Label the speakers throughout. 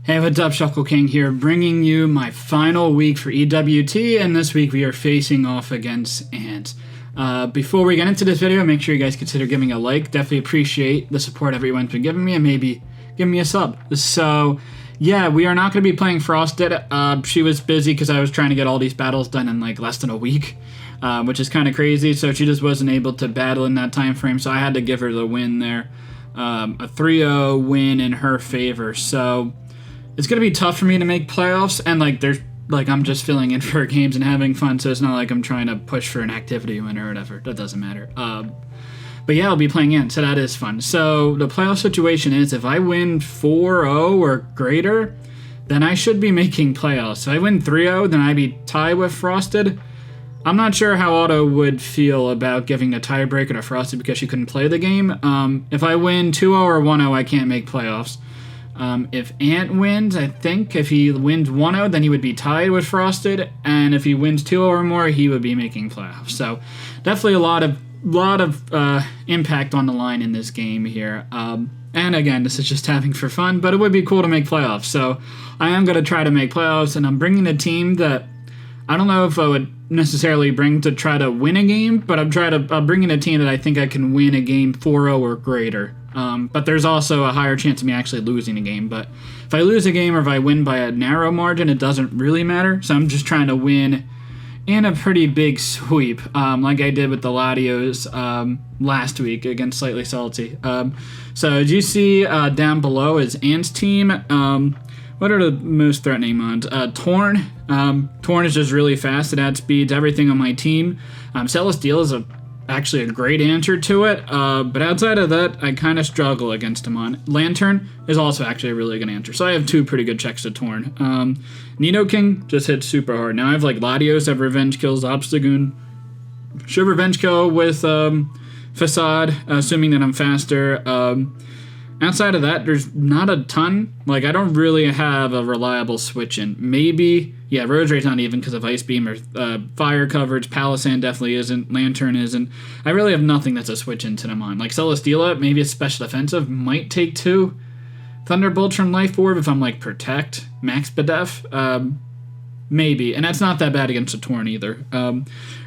Speaker 1: Hey, what's up, Shuckle King here, bringing you my final week for EWT, and this week we are facing off against Ants. Before we get into this video, make sure you guys consider giving a like. Definitely appreciate the support everyone's been giving me, and maybe give me a sub. So, yeah, we are not going to be playing Frosted. She was busy because I was trying to get all these battles done in like less than a week, which is kind of crazy, so she just wasn't able to battle in that time frame, so I had to give her the win there. A 3-0 win in her favor, so it's going to be tough for me to make playoffs, and I'm just filling in for games and having fun, so it's not like I'm trying to push for an activity win or whatever. That doesn't matter. But yeah, I'll be playing in, so that is fun. So the playoff situation is if I win 4-0 or greater, then I should be making playoffs. If I win 3-0, then I'd be tied with Frosted. I'm not sure how Otto would feel about giving a tiebreaker to Frosted because she couldn't play the game. If I win 2-0 or 1-0, I can't make playoffs. If Ant wins, I think if he wins 1-0, then he would be tied with Frosted, and if he wins 2-0 or more, he would be making playoffs. So definitely a lot of impact on the line in this game here. And again, this is just having for fun, but it would be cool to make playoffs. So I am going to try to make playoffs, and I'm bringing a team that I don't know if I would necessarily bring to try to win a game, but I'm bringing a team that I think I can win a game 4-0 or greater. But there's also a higher chance of me actually losing a game. But if I lose a game or if I win by a narrow margin, it doesn't really matter. So I'm just trying to win in a pretty big sweep, like I did with the Latios last week against Slightly Salty. So as you see down below is Ant's team. What are the most threatening mons? Torn. Torn is just really fast. It adds speed to everything on my team. Celesteela is actually a great answer to it, but outside of that, I kind of struggle against him on. Lantern is also actually a really good answer, so I have two pretty good checks to Torn. Nidoking just hits super hard. Now I have like Latios, I have Revenge Kills, Obstagoon. Should Revenge Kill with Facade, assuming that I'm faster. Outside of that, there's not a ton. Like, I don't really have a reliable switch in. Maybe, yeah, Rose Ray's not even because of Ice Beam or Fire Coverage. Palisand definitely isn't. Lantern isn't. I really have nothing that's a switch into them on. Like, Celesteela, maybe it's Special Defensive, might take 2 Thunderbolts from Life Orb if I'm, like, Protect, Max Bedef. Maybe, and that's not that bad against a Torn either.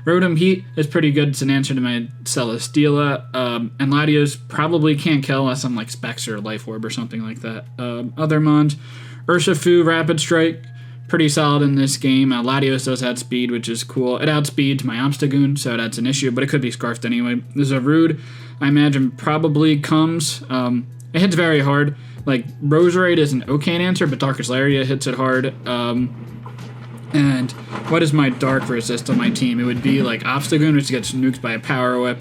Speaker 1: Rotom Heat is pretty good. It's an answer to my Celesteela. And Latios probably can't kill unless I'm like Specs or Life Orb or something like that. Other mons, Urshifu, Rapid Strike, pretty solid in this game. Latios does add speed, which is cool. It outspeeds my Obstagoon, so that's an issue, but it could be Scarfed anyway. There's a Rude, I imagine probably comes. It hits very hard. Like, Roserade is an okay answer, but Darkest Lariat hits it hard. And what is my dark resist on my team? It would be like Obstagoon, which gets nuked by a Power Whip,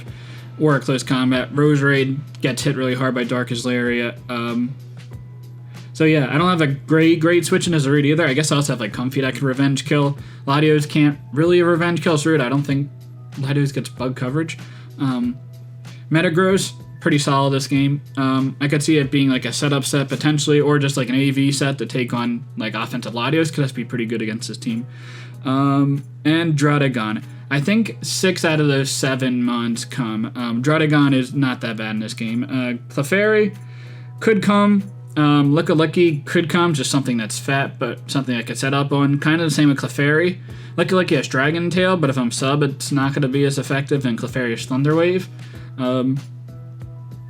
Speaker 1: or a Close Combat. Roserade gets hit really hard by Darkest Lariat. So yeah, I don't have a great switch into Zarude either. I guess I also have like Comfy that can Revenge Kill. Latios can't really Revenge Kill Zarude. I don't think Latios gets bug coverage. Metagross, pretty solid this game. I could see it being like a setup set potentially, or just like an AV set to take on like offensive Latios, because that's be pretty good against this team. And Druddigon. I think 6 out of those 7 mons come. Druddigon is not that bad in this game. Clefairy could come. Licky could come, just something that's fat, but something I could set up on. Kind of the same with Clefairy. Licky has Dragon Tail, but if I'm sub, it's not going to be as effective, and Clefairy is Thunder Wave.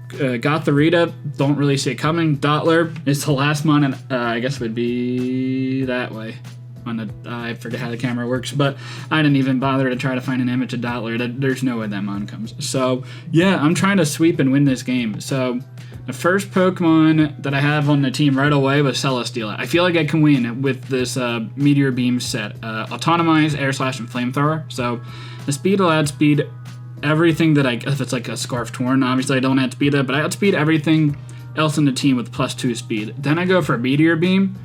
Speaker 1: Gotharita, don't really see it coming. Dottler is the last mon, and I guess would be that way. I forget how the camera works, but I didn't even bother to try to find an image of Dottler. There's no way that mon comes. So, yeah, I'm trying to sweep and win this game. So, the first Pokemon that I have on the team right away was Celesteela. I feel like I can win with this Meteor Beam set. Autonomize, Air Slash, and Flamethrower. So, the speed will add speed. Everything that if it's like a Scarf Torn, obviously I don't outspeed it, but I outspeed everything else in the team with +2 speed. Then I go for Meteor Beam,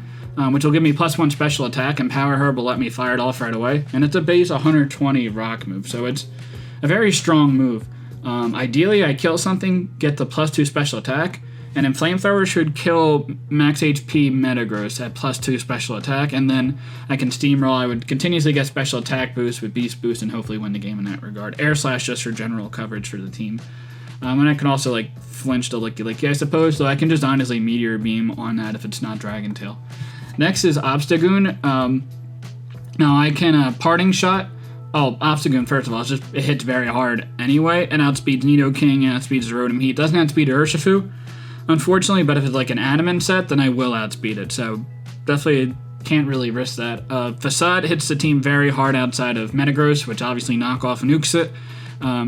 Speaker 1: which will give me +1 special attack, and Power Herb will let me fire it off right away. And it's a base 120 rock move, so it's a very strong move. Ideally, I kill something, get the +2 special attack, and then Flamethrower should kill max HP Metagross at +2 special attack, and then I can Steamroll. I would continuously get special attack boost with Beast Boost and hopefully win the game in that regard. Air Slash just for general coverage for the team. And I can also like flinch the Licky, I suppose, so I can just honestly Meteor Beam on that if it's not Dragon Tail. Next is Obstagoon. Now I can Parting Shot. Oh, Obstagoon, first of all, it hits very hard anyway, and outspeeds Nidoking, and outspeeds Rotom Heat. Doesn't outspeed Urshifu, unfortunately, but if it's like an Adamant set, then I will outspeed it, so definitely can't really risk that. Facade hits the team very hard outside of Metagross, which obviously knockoff nukes it.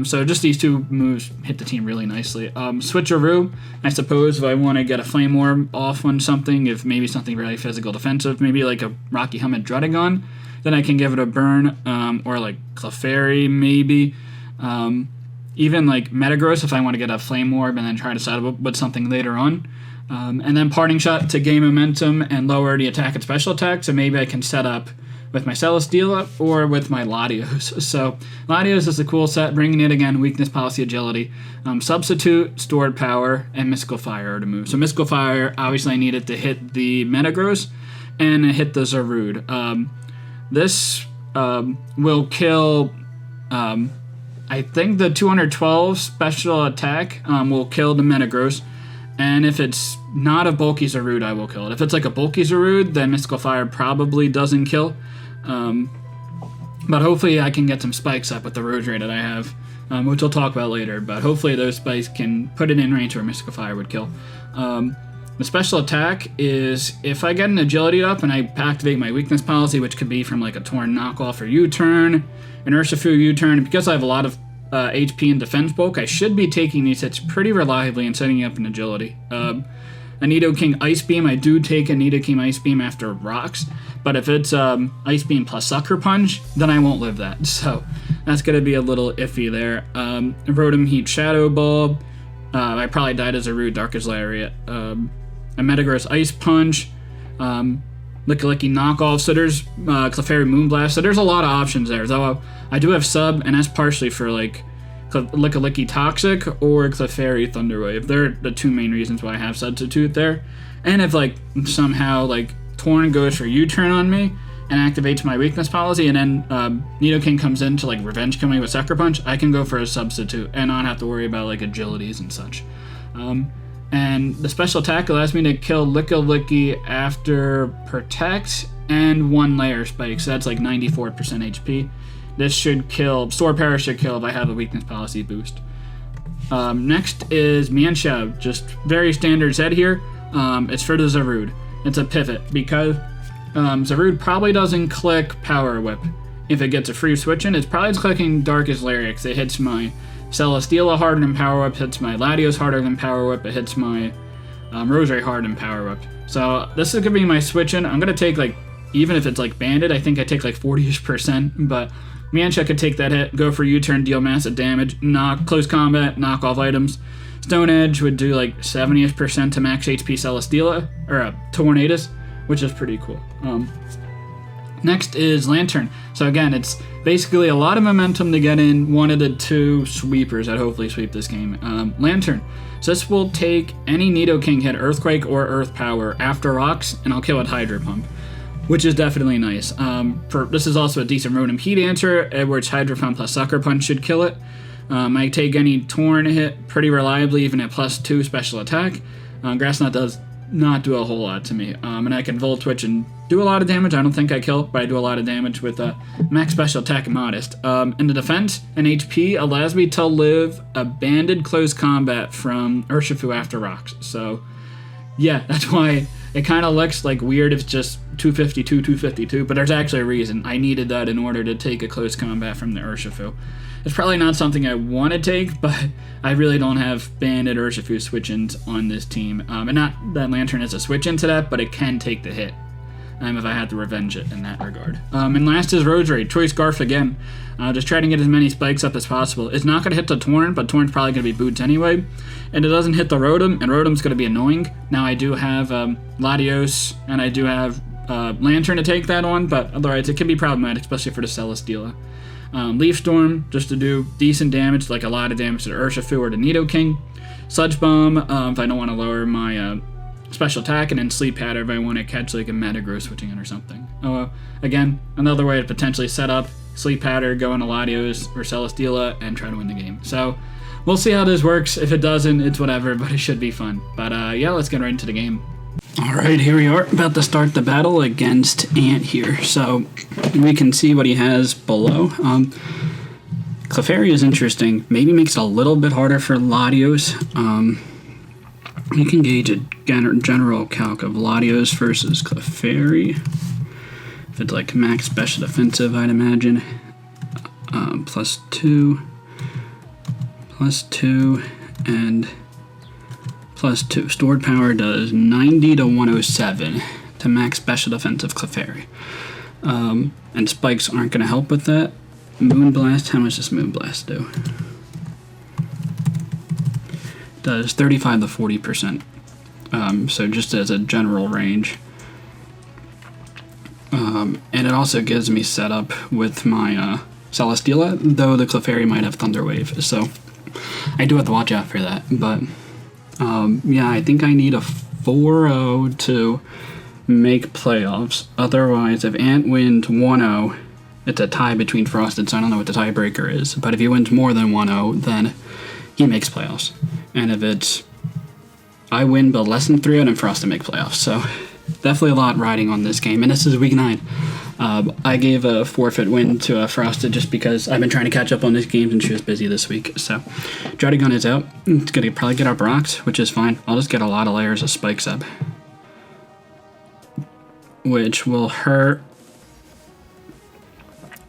Speaker 1: So just these two moves hit the team really nicely. Switcheroo, I suppose if I want to get a Flame Orb off on something, if maybe something really physical defensive, maybe like a Rocky Helmet Druddigon, then I can give it a burn, or like Clefairy maybe. Even like Metagross if I want to get a Flame Orb and then try to set up with something later on. And then Parting Shot to gain momentum and lower the attack and special attack, so maybe I can set up with my Celesteela or with my Latios. So Latios is a cool set, bringing it again, weakness, policy, agility, substitute, stored power, and Mystical Fire to move. So Mystical Fire, obviously I need it to hit the Metagross and hit the Zarude. This will kill, I think the 212 special attack will kill the Metagross. And if it's not a bulky Zarude, I will kill it. If it's like a bulky Zarude, then Mystical Fire probably doesn't kill. But hopefully I can get some spikes up with the Roserade that I have, which we'll talk about later. But hopefully those spikes can put it in range where Mystical Fire would kill. The special attack is if I get an agility up and I activate my weakness policy, which could be from like a Torn knockoff or U-turn, an Urshifu U-turn, because I have a lot of HP and defense bulk, I should be taking these hits pretty reliably and setting up an agility. A Nidoking Ice Beam, I do take a Nidoking Ice Beam after rocks, but if it's Ice Beam plus Sucker Punch, then I won't live that, so that's going to be a little iffy there. Rotom Heat Shadow Ball, I probably died as a Rude Darkest Lariat. A Metagross Ice Punch, Licky Knockoff, so there's Clefairy Moonblast, so there's a lot of options there, though I do have Sub, and that's partially for like Licky Toxic or Clefairy Thunderwave. They're the two main reasons why I have Substitute there. And if like somehow like Torn goes for U-turn on me and activates my weakness policy, and then Nidoking comes in to like revenge kill me with Sucker Punch, I can go for a Substitute and not have to worry about like agilities and such. And the special attack allows me to kill Licky after Protect and 1 Layer Spike, so that's like 94% HP. This should kill, Store Power should kill if I have a weakness policy boost. Next is Mienshao, just very standard set here. It's for the Zarude. It's a pivot because Zarude probably doesn't click Power Whip. If it gets a free switch in, it's probably clicking Darkest Lariat because it hits my Celesteela harder than Power Whip, hits my Latios harder than Power Whip, it hits my Roserade harder than Power Whip. So this is going to be my switch in. I'm going to take like, even if it's like banded, I think I take like 40%, but Mienshao could take that hit, go for U-turn, deal massive damage, knock close combat, knock off items. Stone Edge would do like 70% to max HP Celesteela, or Tornadus, which is pretty cool. Next is Lantern. So again, it's basically a lot of momentum to get in one of the two sweepers that hopefully sweep this game. Lantern. So this will take any Nidoking hit Earthquake or Earth Power after rocks, and I'll kill it Hydro Pump, which is definitely nice. This is also a decent Rotom Heat answer, where it's Hydro Pump plus Sucker Punch should kill it. I take any Torn hit pretty reliably, even at +2 special attack. Grass Knot does not do a whole lot to me. And I can Volt Twitch and do a lot of damage. I don't think I kill, but I do a lot of damage with max special attack and modest. In the defense, an HP allows me to live a banded close combat from Urshifu after rocks. So yeah, that's why it kind of looks like weird if it's just 252, 252, but there's actually a reason. I needed that in order to take a close combat from the Urshifu. It's probably not something I want to take, but I really don't have banded Urshifu switch-ins on this team. And not that Lantern is a switch into that, but it can take the hit if I had to revenge it in that regard. And last is Roserade. Choice Scarf again. Just try to get as many spikes up as possible. It's not going to hit the Torn, but Torn's probably going to be boots anyway. And it doesn't hit the Rotom, and Rotom's going to be annoying. Now I do have Latios, and I do have Lantern to take that on, but otherwise it can be problematic, especially for the Celesteela. Leaf Storm, just to do decent damage, like a lot of damage to the Urshifu or the Nidoking. Sludge Bomb, if I don't want to lower my special attack, and then Sleep Powder if I want to catch like a Metagross switching in or something. Again, another way to potentially set up Sleep Powder, go into Latios or Celesteela, and try to win the game. So we'll see how this works. If it doesn't, it's whatever, but it should be fun. But yeah, let's get right into the game. Alright, here we are, about to start the battle against Ant here. So, we can see what he has below. Clefairy is interesting. Maybe makes it a little bit harder for Latios. You can gauge a general calc of Latios versus Clefairy. If it's like max special defensive, I'd imagine. +2, +2, and +2. Stored power does 90 to 107 to max special defensive Clefairy. And spikes aren't going to help with that. Moonblast, how much does Moonblast do? Does 35 to 40%. So just as a general range. And it also gives me set up with my Celesteela, though the Clefairy might have Thunder Wave. So I do have to watch out for that. But yeah, I think I need a 4-0 to make playoffs. Otherwise, if Ant wins 1-0, it's a tie between Frosted, so I don't know what the tiebreaker is. But if he wins more than 1-0, then he makes playoffs. And if it's I win but less than 3-0, then Frosted make playoffs. So definitely a lot riding on this game. And this is week 9. I gave a forfeit win to Frosted just because I've been trying to catch up on this game and she was busy this week. So Dredagon is out. It's going to probably get our Brox, which is fine. I'll just get a lot of layers of Spikes up, which will hurt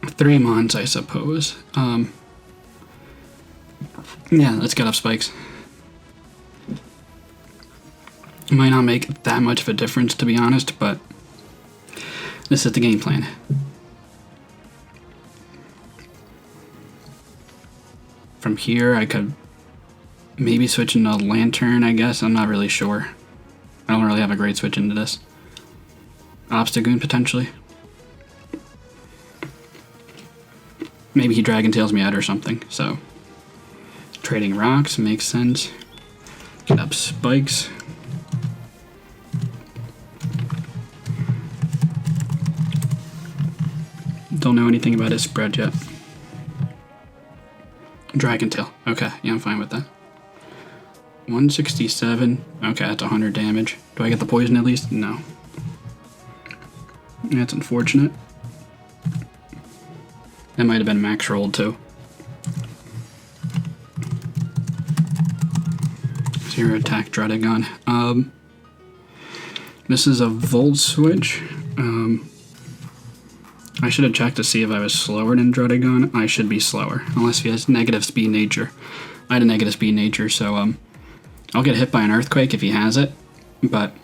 Speaker 1: 3 Mons, I suppose. Yeah, let's get up Spikes. It might not make that much of a difference, to be honest, but this is the game plan. From here, I could maybe switch into Lantern, I guess. I'm not really sure. I don't really have a great switch into this. Obstagoon, potentially. Maybe he Dragon Tails me out or something, so trading rocks makes sense. Get up Spikes. Don't know anything about his spread yet. Dragon Tail. Okay, yeah, I'm fine with that. 167. Okay, that's 100 damage. Do I get the poison at least? No. That's unfortunate. That might have been max rolled too. Zero attack Dredagon. This is a Volt Switch. I should have checked to see if I was slower than Dredagon. I should be slower, unless he has negative speed nature. I had a negative speed nature, so I'll get hit by an Earthquake if he has it. But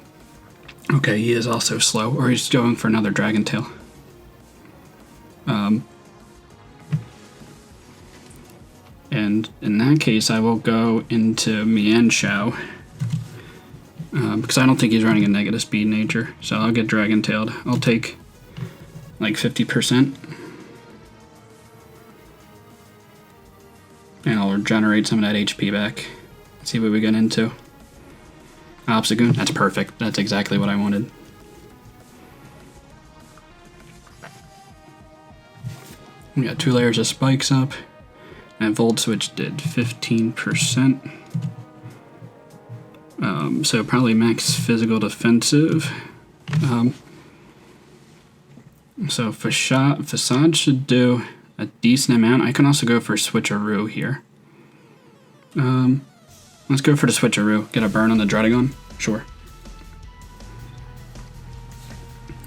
Speaker 1: okay, he is also slow, or he's going for another Dragon Tail. And in that case, I will go into Mienshao, because I don't think he's running a negative speed nature. So I'll get Dragon Tailed. I'll take like 50%. And I'll regenerate some of that HP back. Let's see what we get into. Obstagoon, that's perfect. That's exactly what I wanted. We got 2 layers of Spikes up. And Volt Switch did 15%. So probably max physical defensive. So Facade should do a decent amount. I can also go for Switcheroo here. Let's go for the Switcheroo. Get a burn on the Dredagon? Sure.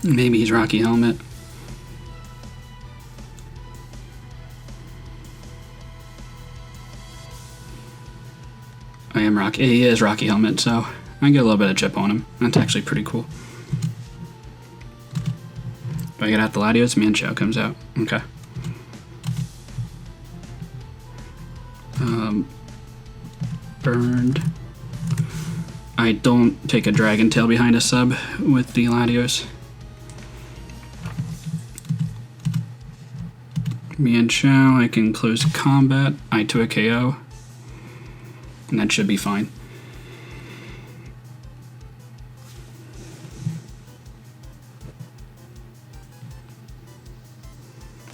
Speaker 1: Maybe he's Rocky Helmet. I am Rocky. He is Rocky Helmet, so I get a little bit of chip on him. That's actually pretty cool. Do I get out the Latios? Mienshao comes out. Okay. Burned. I don't take a Dragon Tail behind a sub with the Latios. Mienshao, I can close combat. I to a KO. And that should be fine.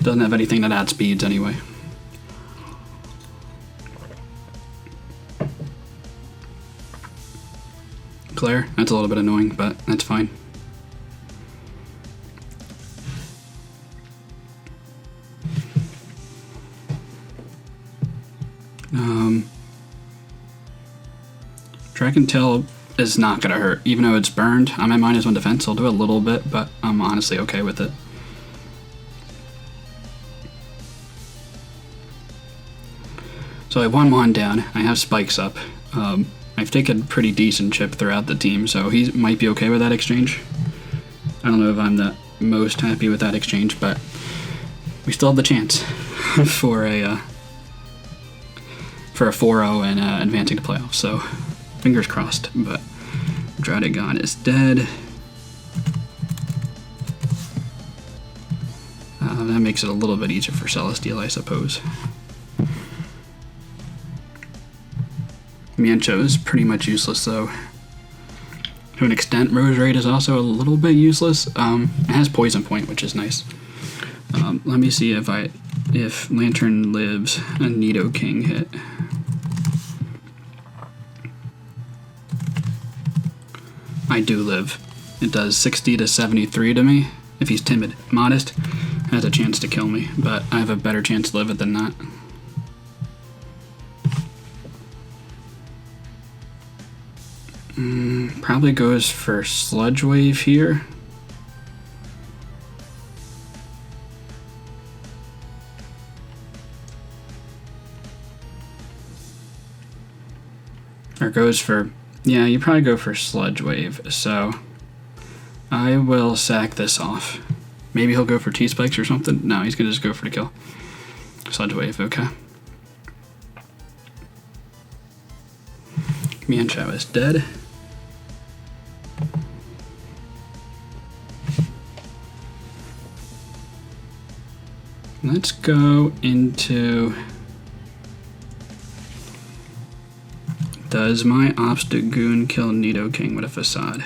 Speaker 1: Doesn't have anything that adds speeds anyway. glare. That's a little bit annoying, but that's fine. Dragon Tail is not gonna hurt, even though it's burned. I'm at -1 defense. I'll do a little bit, but I'm honestly okay with it. So I have 1/1 down. I have spikes up. I've taken a pretty decent chip throughout the team, so he might be okay with that exchange. I don't know if I'm the most happy with that exchange, but we still have the chance for a 4-0 and advancing to playoffs. So fingers crossed. But Draudigon is dead. That makes it a little bit easier for Celesteela, I suppose. Miencho is pretty much useless, though. To an extent, Roserade is also a little bit useless. It has Poison Point, which is nice. Let me see if Lantern lives a Nidoking hit. I do live. It does 60 to 73 to me. If he's timid, modest, has a chance to kill me, but I have a better chance to live it than that. Probably goes for Sludge Wave here. Or goes for, yeah, you probably go for Sludge Wave, so I will sack this off. Maybe he'll go for T-Spikes or something. No, he's gonna just go for the kill. Sludge Wave, okay. Mienshao is dead. Let's go into... Does my Obstagoon kill Nidoking with a Facade?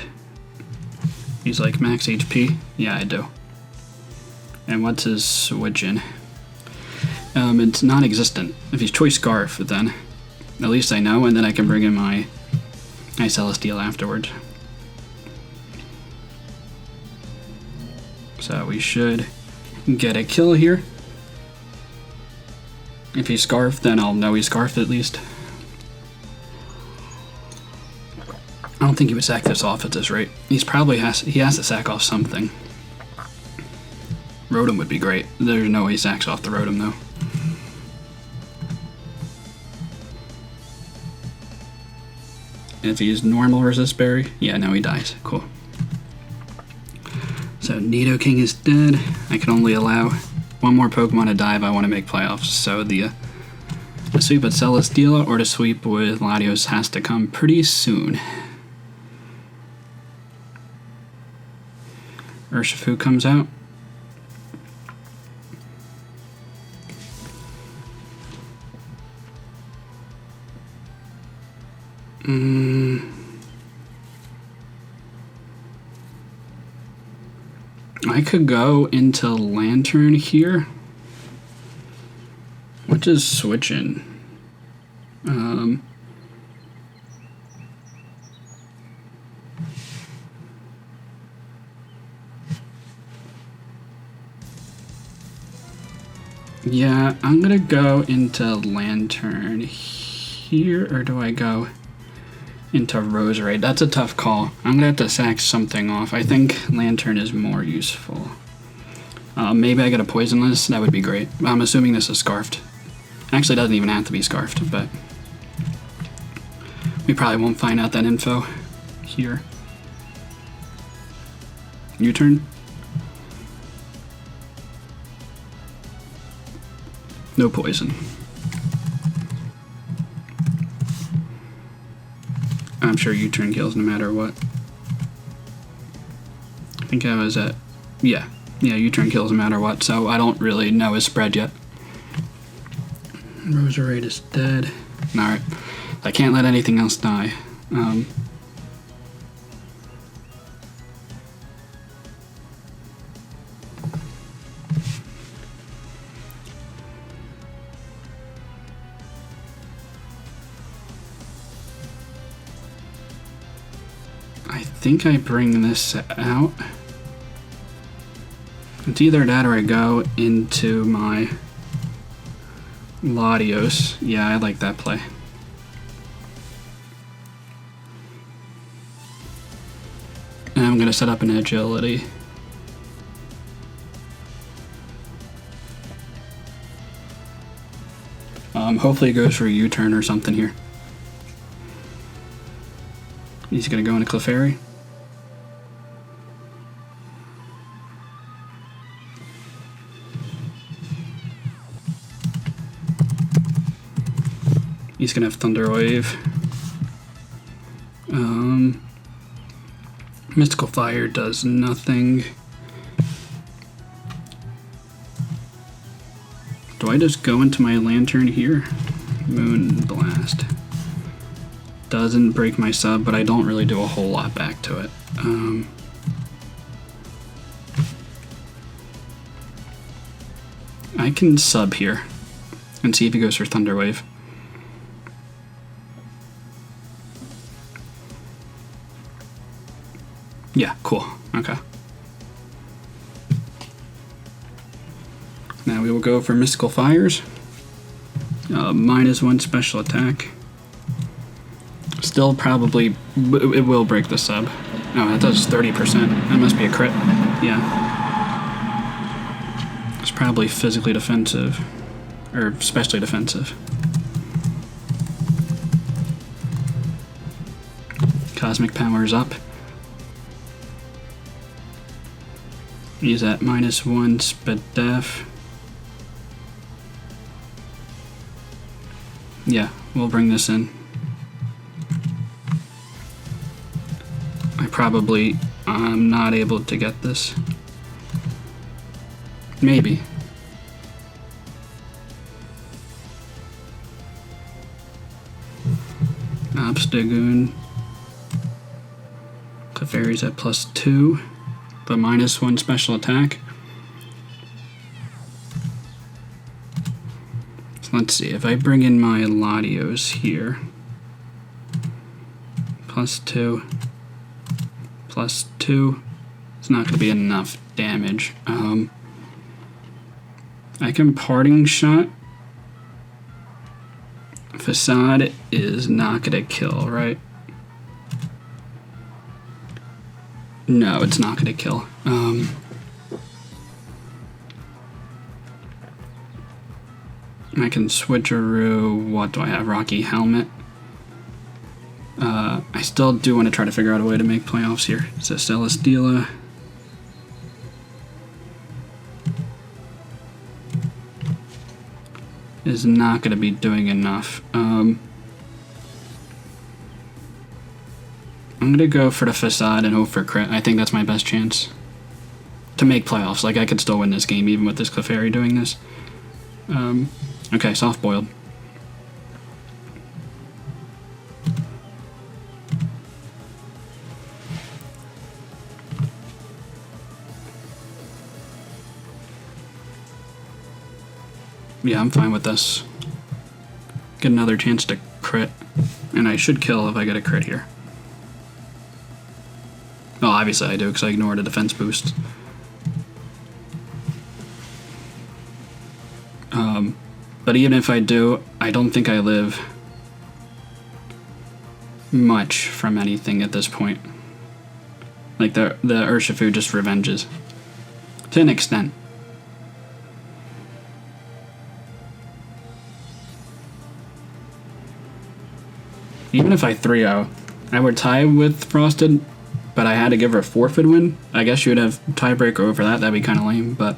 Speaker 1: He's like max HP? Yeah, I do. And what's his switch-in? It's non-existent. If he's Choice Scarf, then at least I know, and then I can bring in my Celesteela afterwards. So we should get a kill here. If he's Scarfed, then I'll know he's Scarfed at least. I don't think he would sack this off at this rate. He has to sack off something. Rotom would be great. There's no way he sacks off the Rotom though. And if he's normal resist berry, yeah, no, he dies. Cool. So Nidoking is dead. I can only allow one more Pokemon to die if I want to make playoffs. So the sweep with Celesteela or the sweep with Latios has to come pretty soon. Urshifu comes out. I could go into Lantern here. What does switch in? Yeah, I'm gonna go into Lantern here, or do I go into Roserade? That's a tough call. I'm gonna have to sack something off. I think Lantern is more useful. Maybe I get a Poisonless, that would be great. I'm assuming this is Scarfed. Actually, it doesn't even have to be Scarfed, but we probably won't find out that info here. U-turn? No poison. I'm sure U-turn kills no matter what. I think I was at... Yeah, U-turn kills no matter what, so I don't really know his spread yet. Roserade is dead. Alright. I can't let anything else die. I think I bring this out. It's either that or I go into my Latios. Yeah, I like that play. And I'm going to set up an agility. Hopefully it goes for a U-turn or something here. He's going to go into Clefairy. He's going to have Thunder Wave. Mystical Fire does nothing. Do I just go into my Lantern here? Moon Blast. Doesn't break my sub, but I don't really do a whole lot back to it. I can sub here and see if he goes for Thunder Wave. Yeah, cool. Okay. Now we will go for Mystical Fires. -1 special attack. Still probably, it will break the sub. Oh, that does 30%. That must be a crit. Yeah. It's probably physically defensive. Or specially defensive. Cosmic Power's up. He's at -1 sped def. Yeah, we'll bring this in. I'm not able to get this. Maybe. Obstagoon. Clefairy's at +2, but -1 special attack. So let's see, if I bring in my Latios here, +2, +2, it's not going to be enough damage. I can Parting Shot. Facade is not going to kill, right? No, it's not going to kill. I can switcheroo. What do I have? Rocky Helmet. I still do want to try to figure out a way to make playoffs here. So Celesteela. Is not going to be doing enough. I'm going to go for the Facade and hope for crit. I think that's my best chance to make playoffs. Like, I could still win this game even with this Clefairy doing this. Okay, soft boiled. Yeah, I'm fine with this. Get another chance to crit. And I should kill if I get a crit here. Oh, obviously I do, because I ignored a defense boost. But even if I do, I don't think I live much from anything at this point. Like, the Urshifu just revenges. To an extent. Even if I 3-0, I would tie with Frosted, but I had to give her a forfeit win. I guess you would have tiebreaker over that. That'd be kind of lame, but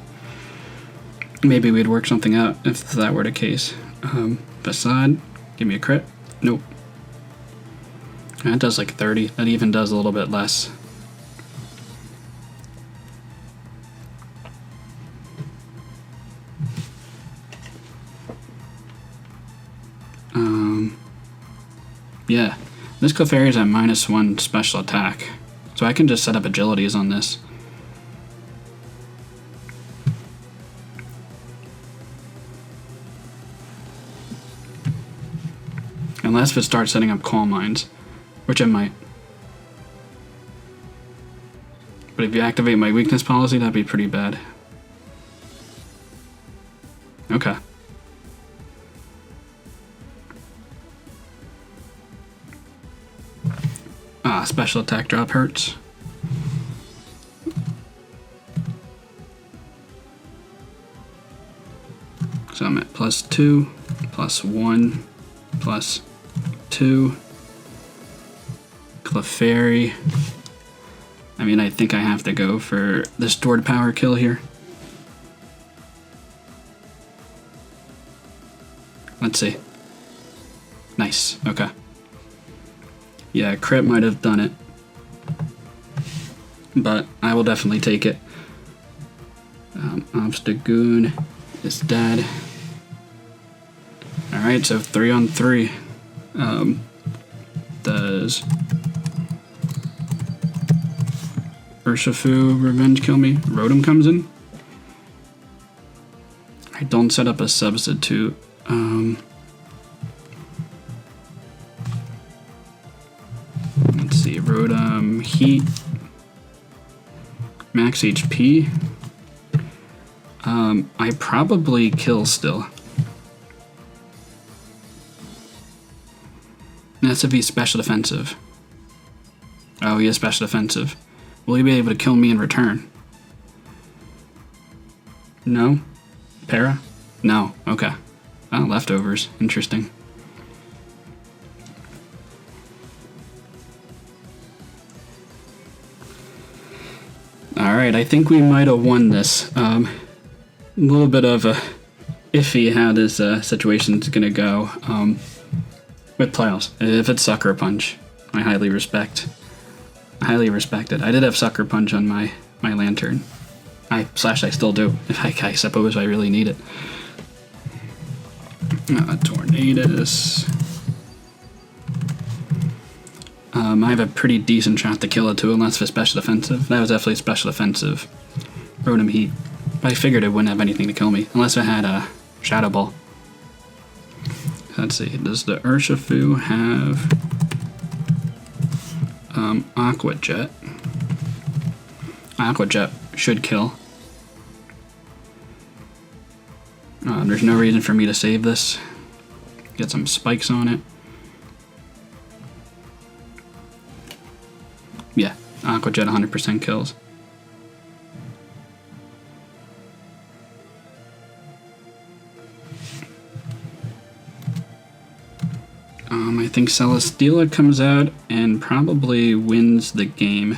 Speaker 1: maybe we'd work something out if that were the case. Facade, give me a crit. Nope. That does like 30. That even does a little bit less. Yeah, this Clefairy is at -1 special attack, so I can just set up agilities on this. Unless it starts setting up Calm Minds, which it might. But if you activate my weakness policy, that'd be pretty bad. Okay. Special attack drop hurts. So I'm at +2, +1, +2. Clefairy. I mean, I think I have to go for the stored power kill here. Let's see. Nice. Okay. Yeah, crit might have done it. But I will definitely take it. Obstagoon is dead. Alright, so 3 on 3. Does Urshifu Revenge kill me? Rotom comes in. I don't set up a substitute. Let's see, Rotom, Heat, Max HP. I probably kill still. That's if he's special defensive. Oh, he is special defensive. Will he be able to kill me in return? No? Para? No. Okay. Oh, leftovers. Interesting. Alright, I think we might have won this. A little bit of a iffy how this situation's gonna go. With playoffs. If it's Sucker Punch, I highly respect. I highly respect it. I did have Sucker Punch on my Lantern. I still do. I suppose I really need it. Tornadus. I have a pretty decent shot to kill it too, unless it's special defensive. That was definitely special defensive. Rotom Heat. But I figured it wouldn't have anything to kill me, unless it had a Shadow Ball. Let's see, does the Urshifu have Aqua Jet? Aqua Jet should kill. There's no reason for me to save this. Get some spikes on it. Yeah, Aqua Jet 100% kills. I think Celesteela comes out and probably wins the game.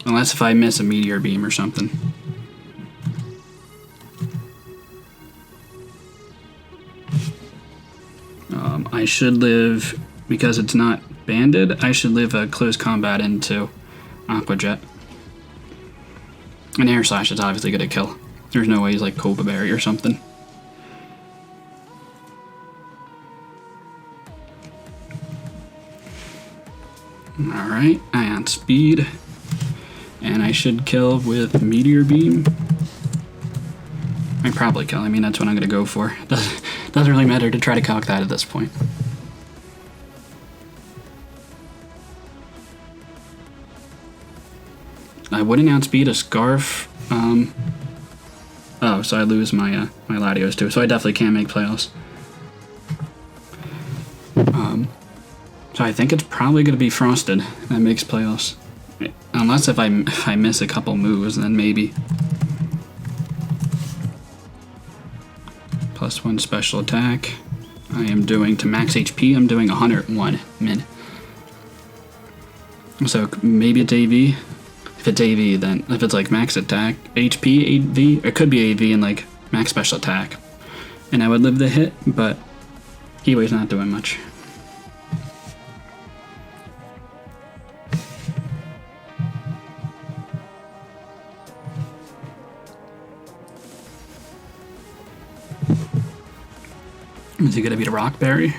Speaker 1: Unless if I miss a Meteor Beam or something. I should live, because it's not banded, I should live a close combat into Aqua Jet. And Air Slash is obviously going to kill. There's no way he's like Cobra Berry or something. Alright, Ion Speed. And I should kill with Meteor Beam. I probably kill, I mean that's what I'm going to go for. Doesn't really matter to try to calc that at this point. I wouldn't outspeed a Scarf. Oh, so I lose my my Latios too, so I definitely can't make playoffs. So I think it's probably going to be Frosted that makes playoffs. Unless if I miss a couple moves, then maybe. +1 special attack. I am doing, to max HP, I'm doing 101 min. So maybe it's AV. If it's AV, then if it's like max attack, HP, AV, it could be AV and like max special attack. And I would live the hit, but Kiwi's not doing much. Is he gonna beat a Rockberry?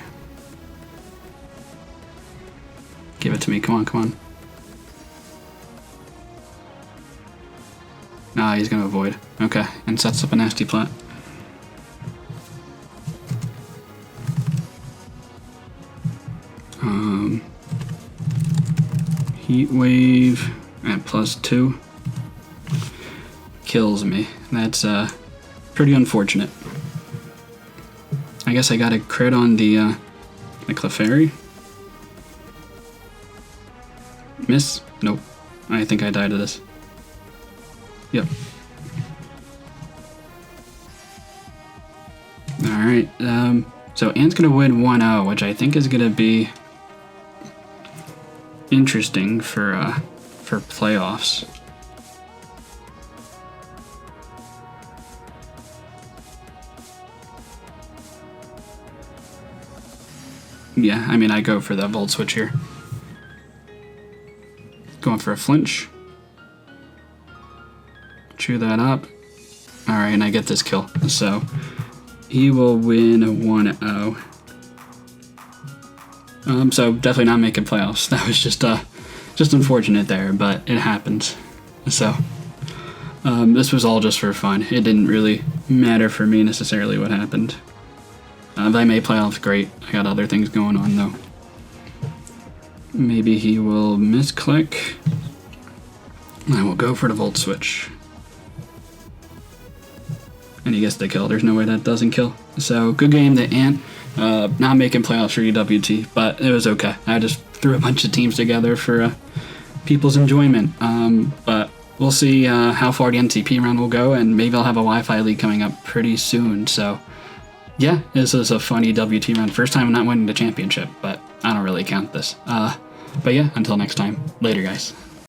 Speaker 1: Give it to me, come on, come on. Ah, he's gonna avoid. Okay, and sets up a nasty plat. Heat Wave. at +2. Kills me. That's pretty unfortunate. I guess I got a crit on the Clefairy. Miss? Nope. I think I died to this. Yep. Alright, so Ant's gonna win 1-0, which I think is gonna be interesting for playoffs. Yeah, I mean, I go for the Volt Switch here. Going for a flinch. Chew that up. Alright, and I get this kill. So, he will win 1-0. So, definitely not making playoffs. That was just unfortunate there, but it happens. So, this was all just for fun. It didn't really matter for me necessarily what happened. If I made playoffs, great. I got other things going on, though. Maybe he will misclick. I will go for the Volt Switch. And he gets the kill. There's no way that doesn't kill. So, good game to Ant. Not making playoffs for EWT, but it was okay. I just threw a bunch of teams together for people's enjoyment. But we'll see how far the NTP round will go, and maybe I'll have a Wi-Fi league coming up pretty soon. So, yeah, this is a fun EWT round. First time I'm not winning the championship, but I don't really count this. But yeah, until next time. Later, guys.